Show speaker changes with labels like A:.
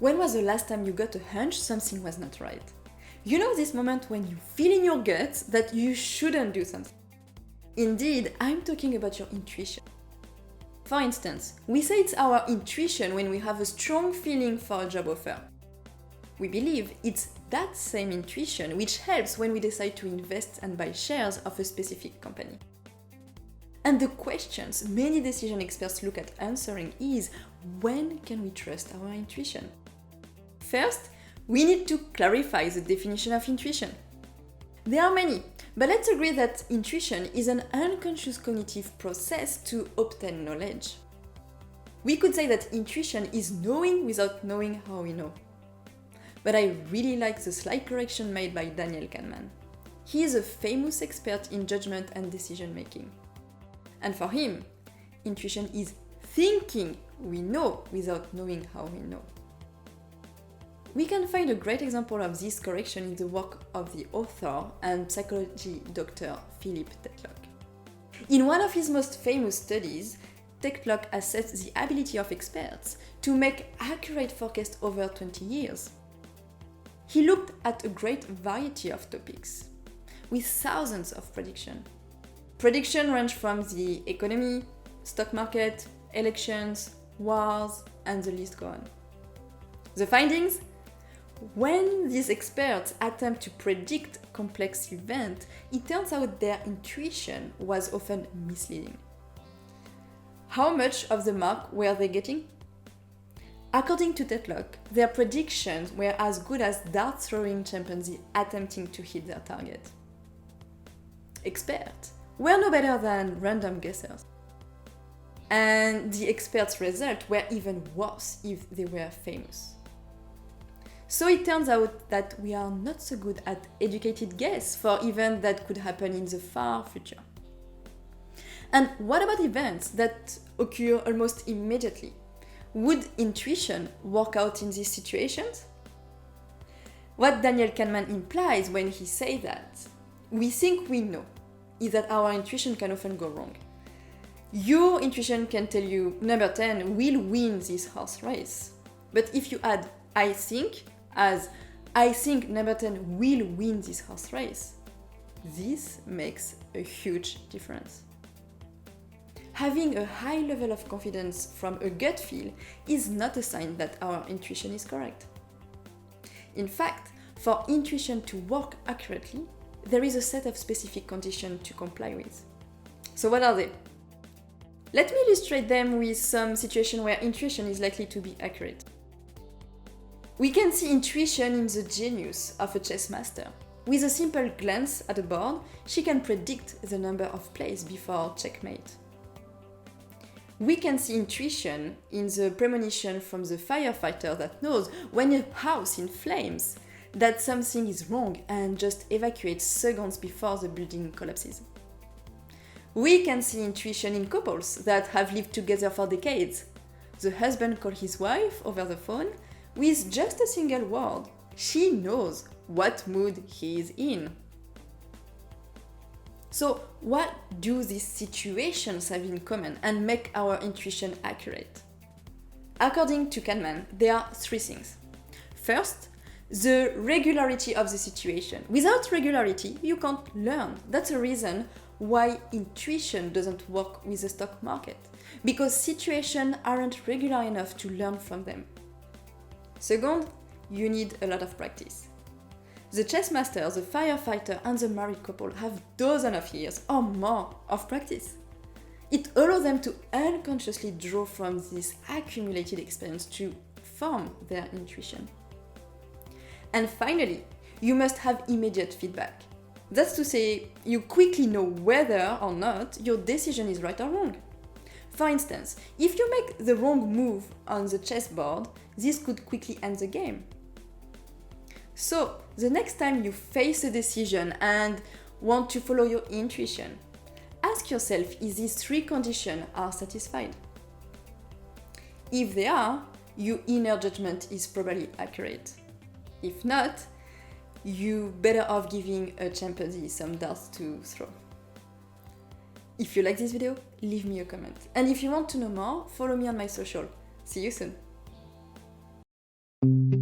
A: When was the last time you got a hunch something was not right? You know this moment when you feel in your gut that you shouldn't do something. Indeed, I'm talking about your intuition. For instance, we say it's our intuition when we have a strong feeling for a job offer. We believe it's that same intuition which helps when we decide to invest and buy shares of a specific company. And the questions many decision experts look at answering is, when can we trust our intuition? First, we need to clarify the definition of intuition. There are many, but let's agree that intuition is an unconscious cognitive process to obtain knowledge. We could say that intuition is knowing without knowing how we know. But I really like the slight correction made by Daniel Kahneman. He is a famous expert in judgment and decision making. And for him, intuition is thinking we know without knowing how we know. We can find a great example of this correction in the work of the author and psychology doctor Philip Tetlock. In one of his most famous studies, Tetlock assessed the ability of experts to make accurate forecasts over 20 years. He looked at a great variety of topics, with thousands of predictions. Predictions range from the economy, stock market, elections, wars, and the list goes on. The findings? When these experts attempt to predict complex events, it turns out their intuition was often misleading. How much of the mark were they getting? According to Tetlock, their predictions were as good as dart-throwing chimpanzees attempting to hit their target. Experts were no better than random guessers. And the experts' results were even worse if they were famous. So it turns out that we are not so good at educated guess for events that could happen in the far future. And what about events that occur almost immediately? Would intuition work out in these situations? What Daniel Kahneman implies when he says that we think we know is that our intuition can often go wrong. Your intuition can tell you number 10 will win this horse race. But if you add I think as I think number 10 will win this horse race, this makes a huge difference. Having a high level of confidence from a gut feel is not a sign that our intuition is correct. In fact, for intuition to work accurately, there is a set of specific conditions to comply with. So what are they? Let me illustrate them with some situations where intuition is likely to be accurate. We can see intuition in the genius of a chess master. With a simple glance at a board, she can predict the number of plays before checkmate. We can see intuition in the premonition from the firefighter that knows when a house in flames that something is wrong and just evacuates seconds before the building collapses. We can see intuition in couples that have lived together for decades. The husband calls his wife over the phone with just a single word. She knows what mood he is in. So, what do these situations have in common and make our intuition accurate? According to Kahneman, there are three things. First, the regularity of the situation. Without regularity, you can't learn. That's a reason why intuition doesn't work with the stock market, because situations aren't regular enough to learn from them. Second, you need a lot of practice. The chess master, the firefighter, and the married couple have dozens of years or more of practice. It allows them to unconsciously draw from this accumulated experience to form their intuition. And finally, you must have immediate feedback. That's to say, you quickly know whether or not your decision is right or wrong. For instance, if you make the wrong move on the chessboard, this could quickly end the game. So, the next time you face a decision and want to follow your intuition, ask yourself if these three conditions are satisfied. If they are, your inner judgment is probably accurate. If not, you better off giving a chimpanzee some darts to throw. If you like this video, leave me a comment. And if you want to know more, follow me on my social. See you soon.
B: you.